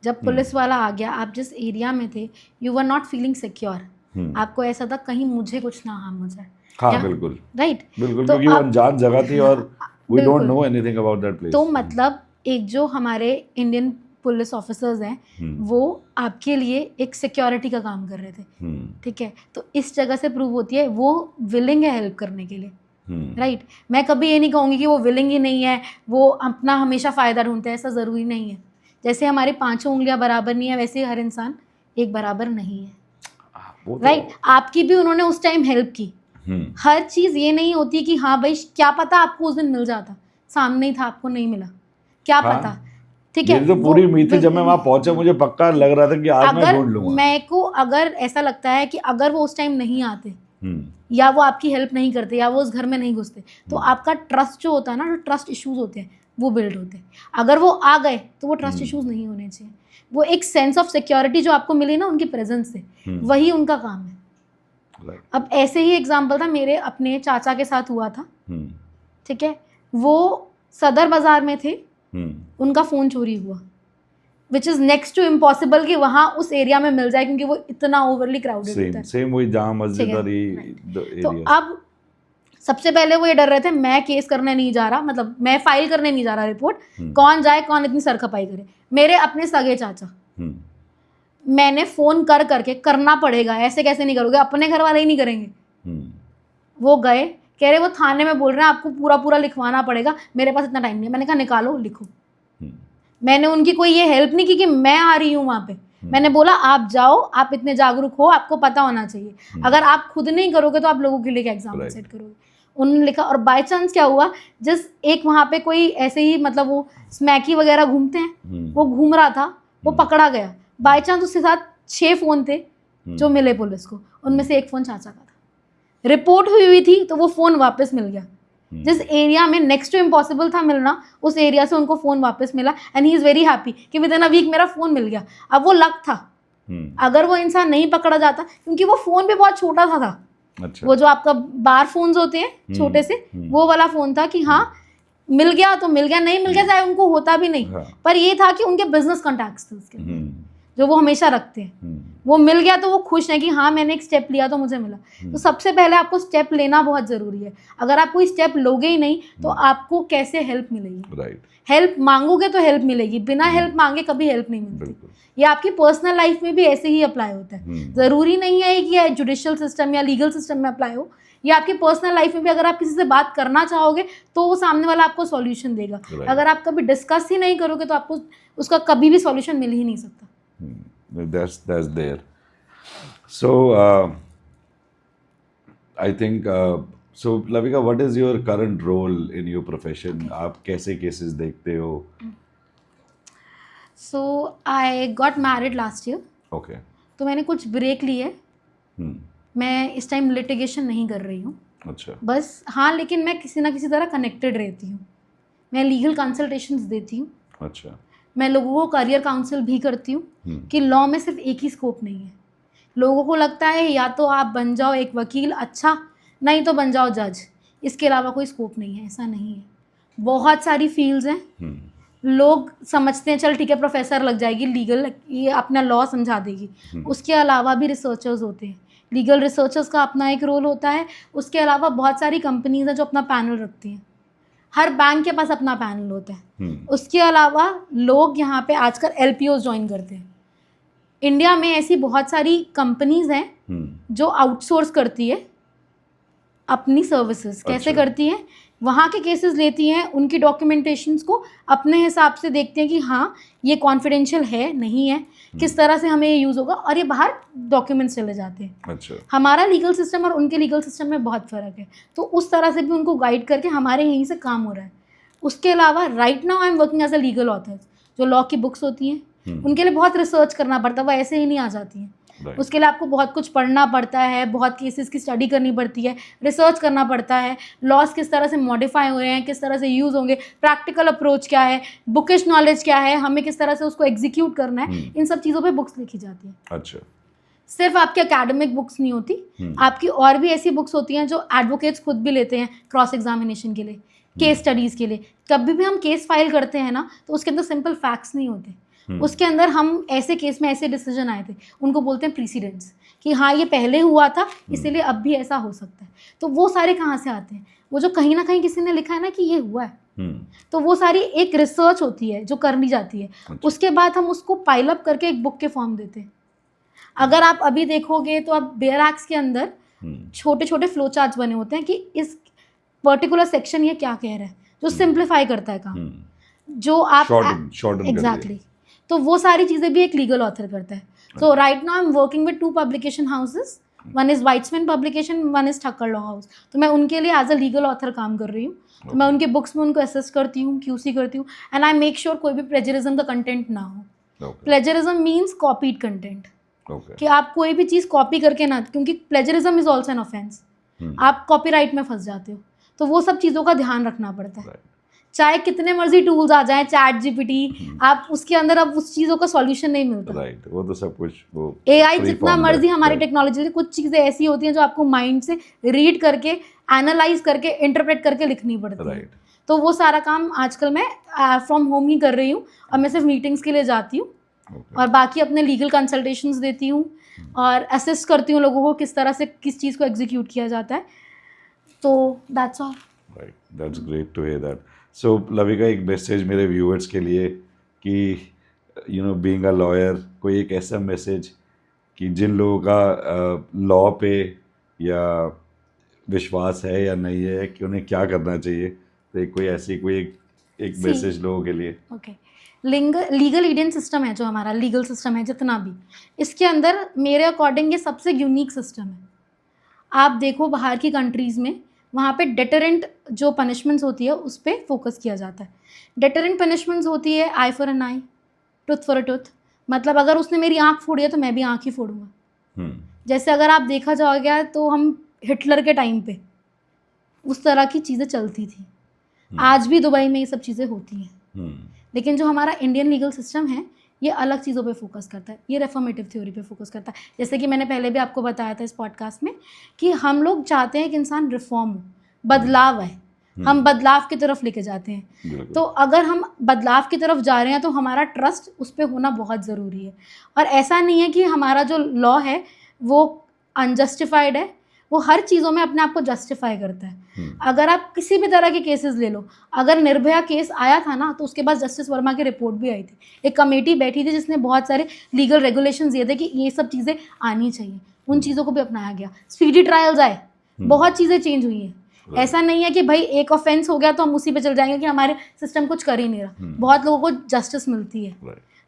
जब पुलिस वाला आ गया, आप जिस एरिया में थे, you were not feeling secure. आपको ऐसा था कहीं मुझे कुछ ना हार्म हो जाए। हाँ बिल्कुल, राइट, बिल्कुल, तो क्योंकि वो अनजान जगह थी और वी डोंट बिल्कुल। Know anything about that place. तो मतलब एक जो हमारे इंडियन पुलिस ऑफिसर्स हैं, वो आपके लिए एक सिक्योरिटी का काम कर रहे थे, ठीक है। तो इस जगह से प्रूव होती है वो विलिंग है हेल्प करने के लिए, राइट। मैं कभी ये नहीं कहूँगी कि वो विलिंग ही नहीं है, वो अपना हमेशा फ़ायदा ढूंढते हैं, ऐसा ज़रूरी नहीं है। जैसे हमारी 5 उंगलियां बराबर नहीं है, वैसे ही हर इंसान एक बराबर नहीं है, राइट। आपकी भी उन्होंने उस टाइम हेल्प की। हर चीज़ ये नहीं होती कि हाँ भाई क्या पता आपको उस दिन मिल जाता, सामने ही था, आपको नहीं मिला, क्या पता, ठीक है। मेरी तो पूरी उम्मीद थी, जब मैं वहाँ पहुंचा मुझे पक्का लग रहा था कि आज मैं ढूंढ लूंगा। मेरे को अगर ऐसा लगता है कि अगर वो उस टाइम नहीं आते या वो आपकी हेल्प नहीं करते या वो उस घर में नहीं घुसते, तो आपका ट्रस्ट जो होता है ना, जो ट्रस्ट इश्यूज होते हैं वो बिल्ड होते हैं। अगर वो आ गए तो वो ट्रस्ट इश्यूज नहीं होने चाहिए। वो एक सेंस ऑफ सिक्योरिटी जो आपको मिली ना उनकी प्रेजेंस से, वही उनका काम है। अब ऐसे ही एग्जाम्पल था, मेरे अपने चाचा के साथ हुआ था, ठीक है। वो सदर बाजार में थे, उनका फ़ोन चोरी हुआ, which is next to impossible कि वहाँ उस एरिया में मिल जाए, क्योंकि वो इतना ओवरली क्राउडेड होता है। सेम वही जहाँ मस्जिद और तो अब सबसे पहले वो ये डर रहे थे मैं केस करने नहीं जा रहा, मतलब मैं फाइल करने नहीं जा रहा रिपोर्ट, कौन जाए, कौन इतनी सरखपाई करे। मेरे अपने सगे चाचा, मैंने फ़ोन कर करके, करना पड़ेगा, ऐसे कैसे नहीं करोगे, अपने घर वाले ही नहीं करेंगे। वो गए, कह रहे वो थाने में बोल रहे हैं आपको पूरा पूरा लिखवाना पड़ेगा, मेरे पास इतना टाइम नहीं है। मैंने कहा निकालो लिखो। मैंने उनकी कोई ये हेल्प नहीं की कि मैं आ रही हूँ वहाँ पे, मैंने बोला आप जाओ, आप इतने जागरूक हो, आपको पता होना चाहिए। अगर आप खुद नहीं करोगे तो आप लोगों के लिए क्या एग्जाम्पल सेट करोगे। उन्होंने लिखा, और बाय चांस क्या हुआ, जिस एक वहाँ पे कोई ऐसे ही, मतलब वो स्मैकी वगैरह घूमते हैं, वो घूम रहा था, वो पकड़ा गया। बाय चांस उसके साथ 6 फ़ोन थे जो मिले पुलिस को, उनमें से एक फ़ोन चाचा का था। रिपोर्ट हुई थी तो वो फ़ोन वापस मिल गया। जिस एरिया में नेक्स्ट टू इम्पॉसिबल था मिलना, उस एरिया से उनको फ़ोन वापस मिला, and he is very happy कि विद इन अ वीक मेरा फ़ोन मिल गया। अब वो लक था, अगर वो इंसान नहीं पकड़ा जाता, क्योंकि वो फ़ोन भी बहुत छोटा था। अच्छा। वो जो आपका बार फोन्स होते हैं छोटे से, वो वाला फ़ोन था कि हाँ मिल गया तो मिल गया, नहीं मिल गया चाहे उनको होता भी नहीं, पर ये था कि उनके बिजनेस कॉन्टैक्ट्स थे उसके जो वो हमेशा रखते हैं। वो मिल गया तो वो खुश हैं कि हाँ मैंने एक स्टेप लिया तो मुझे मिला। तो सबसे पहले आपको स्टेप लेना बहुत ज़रूरी है। अगर आप कोई स्टेप लोगे ही नहीं तो आपको कैसे हेल्प मिलेगी। राइट, हेल्प मांगोगे तो हेल्प मिलेगी, बिना हेल्प मांगे कभी हेल्प नहीं मिलती। ये आपकी पर्सनल लाइफ में भी ऐसे ही अप्लाई होता है। ज़रूरी नहीं है कि जुडिशियल सिस्टम या लीगल सिस्टम में अप्लाई हो, ये आपकी पर्सनल लाइफ में भी अगर आप किसी से बात करना चाहोगे तो वो सामने वाला आपको सॉल्यूशन देगा। अगर आप कभी डिस्कस ही नहीं करोगे तो आपको उसका कभी भी सॉल्यूशन मिल ही नहीं सकता। That's there. So I think so Lavika, what is your current role in your profession? आप कैसे cases देखते हो? So I got married last year. Okay. तो मैंने कुछ ब्रेक ली है। मैं इस टाइम लिटिगेशन नहीं कर रही हूँ। अच्छा। बस हाँ, लेकिन मैं किसी ना किसी तरह कनेक्टेड रहती हूँ। मैं लीगल कंसल्टेशंस देती हूँ। अच्छा। मैं लोगों को करियर काउंसिल भी करती हूँ कि लॉ में सिर्फ एक ही स्कोप नहीं है। लोगों को लगता है या तो आप बन जाओ एक वकील, अच्छा, नहीं तो बन जाओ जज, इसके अलावा कोई स्कोप नहीं है। ऐसा नहीं है, बहुत सारी फील्ड्स हैं। लोग समझते हैं चल ठीक है प्रोफेसर लग जाएगी लीगल, ये अपना लॉ समझा देगी। उसके अलावा भी रिसर्चर्स होते हैं, लीगल रिसर्चर्स का अपना एक रोल होता है। उसके अलावा बहुत सारी कंपनीज हैं जो अपना पैनल रखती हैं। हर बैंक के पास अपना पैनल होता है। उसके अलावा लोग यहाँ पे आजकल LPOs ज्वाइन करते हैं। इंडिया में ऐसी बहुत सारी कंपनीज हैं जो आउटसोर्स करती है अपनी सर्विसेज। कैसे करती है, वहाँ के केसेस लेती हैं, उनकी डॉक्यूमेंटेशंस को अपने हिसाब से देखते हैं कि हाँ ये कॉन्फिडेंशियल है नहीं है, किस तरह से हमें ये यूज़ होगा, और ये बाहर डॉक्यूमेंट्स चले जाते हैं। अच्छा, हमारा लीगल सिस्टम और उनके लीगल सिस्टम में बहुत फ़र्क है, तो उस तरह से भी उनको गाइड करके हमारे यहीं से काम हो रहा है। उसके अलावा right now I am working as a legal author. जो लॉ की बुक्स होती हैं उनके लिए बहुत रिसर्च करना पड़ता है, वो ऐसे ही नहीं आ जाती हैं। उसके लिए आपको बहुत कुछ पढ़ना पड़ता है, बहुत केसेस की स्टडी करनी पड़ती है, रिसर्च करना पड़ता है, लॉज किस तरह से मॉडिफाई हो रहे हैं, किस तरह से यूज़ होंगे, प्रैक्टिकल अप्रोच क्या है, बुकिश नॉलेज क्या है, हमें किस तरह से उसको एग्जीक्यूट करना है, इन सब चीज़ों पे बुक्स लिखी जाती हैं। अच्छा, सिर्फ आपकी एकेडमिक बुक्स नहीं होती, आपकी और भी ऐसी बुक्स होती हैं जो एडवोकेट्स खुद भी लेते हैं क्रॉस एग्जामिनेशन के लिए, केस स्टडीज़ के लिए। कभी भी हम केस फाइल करते हैं ना, तो उसके अंदर सिंपल फैक्ट्स नहीं होते, उसके अंदर हम ऐसे केस में ऐसे डिसीजन आए थे, उनको बोलते हैं प्रीसीडेंट्स, कि हाँ ये पहले हुआ था इसीलिए अब भी ऐसा हो सकता है। तो वो सारे कहाँ से आते हैं? वो जो कहीं ना कहीं किसी ने लिखा है ना कि ये हुआ है, तो वो सारी एक रिसर्च होती है जो करनी जाती है। उसके बाद हम उसको पाइल अप करके एक बुक के फॉर्म देते हैं। अगर आप अभी देखोगे तो आप बेयर एक्ट्स के अंदर छोटे छोटे फ्लो चार्ट्स बने होते हैं कि इस पर्टिकुलर सेक्शन ये क्या कह रहा है, जो सिंप्लीफाई करता है काम, जो आप शॉर्टन एग्जैक्टली। तो वो सारी चीज़ें भी एक लीगल ऑथर करता है। So right now I am working with 2 publication houses, one is Whitesman publication, one is Thakkar law house. तो मैं उनके लिए एज अ लीगल ऑथर काम कर रही हूँ। तो मैं उनके बुक्स में उनको असेस करती हूँ, QC करती हूँ, एंड आई मेक श्योर कोई भी प्लेजरिज्म का कंटेंट ना हो। प्लेजरिज्म मीन्स कॉपीड कंटेंट, कि आप कोई भी चीज़ कॉपी करके ना, क्योंकि plagiarism is also an offence, आप कॉपीराइट में फंस जाते हो। तो वो सब चीज़ों का ध्यान रखना पड़ता है। चाहे कितने मर्जी टूल्स आ जाएं, चैट GPT, आप उसके अंदर अब उस चीज़ों का सॉल्यूशन नहीं मिलता। राइट, वो तो सब कुछ वो AI जितना मर्जी हमारी टेक्नोलॉजी, कुछ चीज़ें ऐसी होती हैं जो आपको माइंड से रीड करके, एनालाइज करके, इंटरप्रेट करके लिखनी पड़ती है। तो वो सारा काम आजकल मैं फ्रॉम होम ही कर रही हूँ, और मैं सिर्फ मीटिंग्स के लिए जाती हूँ, और बाकी अपने लीगल कंसल्टेशंस देती हूँ और असिस्ट करती हूँ लोगों को किस तरह से किस चीज़ को एग्जीक्यूट किया जाता है। तो that's all. Right, that's great to hear that. So Lavika, एक मैसेज मेरे व्यूअर्स के लिए कि बीइंग अ लॉयर, कोई एक ऐसा मैसेज कि जिन लोगों का लॉ पे या विश्वास है या नहीं है, कि उन्हें क्या करना चाहिए, तो एक मैसेज लोगों के लिए। ओके, लीगल इंडियन सिस्टम है, जो हमारा लीगल सिस्टम है जितना भी, इसके अंदर मेरे अकॉर्डिंग ये सबसे यूनिक सिस्टम है। आप देखो बाहर की कंट्रीज़ में, वहाँ पे डेटरेंट जो पनिशमेंट्स होती है उस पर फोकस किया जाता है। डेटरेंट पनिशमेंट्स होती है eye for an eye, tooth for a tooth, मतलब अगर उसने मेरी आँख फोड़ी है तो मैं भी आँख ही फोड़ूंगा। जैसे अगर आप देखा जाओगे तो हम हिटलर के टाइम पे उस तरह की चीज़ें चलती थी। आज भी दुबई में ये सब चीज़ें होती हैं, लेकिन जो हमारा इंडियन लीगल सिस्टम है ये अलग चीज़ों पे फोकस करता है, ये रेफॉर्मेटिव थ्योरी पे फोकस करता है। जैसे कि मैंने पहले भी आपको बताया था इस पॉडकास्ट में कि हम लोग चाहते हैं कि इंसान रिफॉर्म हो, बदलाव आए, हम बदलाव की तरफ लेके जाते हैं। तो अगर हम बदलाव की तरफ जा रहे हैं तो हमारा ट्रस्ट उस पर होना बहुत ज़रूरी है। और ऐसा नहीं है कि हमारा जो लॉ है वो अनजस्टिफाइड है, वो हर चीज़ों में अपने आप को जस्टिफाई करता है। अगर आप किसी भी तरह के केसेस ले लो, अगर निर्भया केस आया था ना, तो उसके बाद जस्टिस वर्मा की रिपोर्ट भी आई थी, एक कमेटी बैठी थी जिसने बहुत सारे लीगल रेगुलेशंस दिए थे कि ये सब चीज़ें आनी चाहिए, उन चीज़ों को भी अपनाया गया। स्पीडी ट्रायल्स आए, बहुत चीज़ें चेंज हुई हैं। ऐसा नहीं है कि भाई एक ऑफेंस हो गया तो हम उसी पे चल जाएंगे कि हमारे सिस्टम कुछ कर ही नहीं रहा। बहुत लोगों को जस्टिस मिलती है,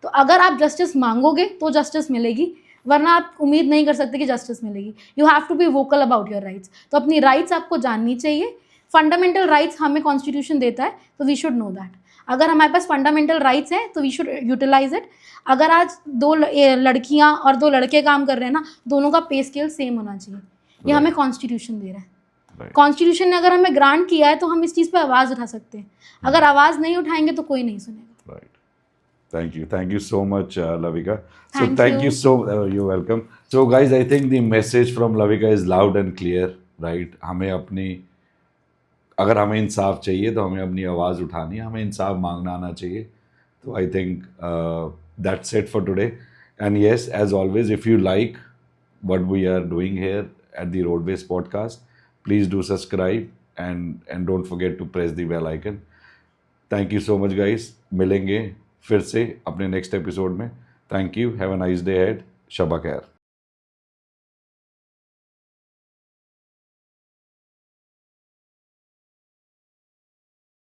तो अगर आप जस्टिस मांगोगे तो जस्टिस मिलेगी, वरना आप उम्मीद नहीं कर सकते कि जस्टिस मिलेगी। You have to be vocal about your rights. तो अपनी राइट्स आपको जाननी चाहिए। फंडामेंटल राइट्स हमें कॉन्स्टिट्यूशन देता है, तो वी शुड नो दैट। अगर हमारे पास फंडामेंटल राइट्स हैं तो वी शुड यूटिलाइज इट। अगर आज 2 लड़कियां और 2 लड़के काम कर रहे हैं ना, दोनों का पे स्केल सेम होना चाहिए, ये हमें कॉन्स्टिट्यूशन दे रहा है। कॉन्स्टिट्यूशन ने अगर हमें ग्रांट किया है तो हम इस चीज़ पर आवाज़ उठा सकते हैं। अगर आवाज़ नहीं उठाएंगे तो कोई नहीं सुनेगा। Thank you so much, Lavika. So thank you so. You're welcome. So guys, I think the message from Lavika is loud and clear, right? अगर हमें इंसाफ चाहिए तो हमें अपनी आवाज़ उठानी है, हमें इंसाफ मांगना आना चाहिए। तो I think that's it for today. And yes, as always, if you like what we are doing here at the Roadways podcast, please do subscribe and don't forget to press the bell icon. Thank you so much, guys. मिलेंगे फिर से अपने next episode में। Thank you, have a nice day ahead, शबा खैर।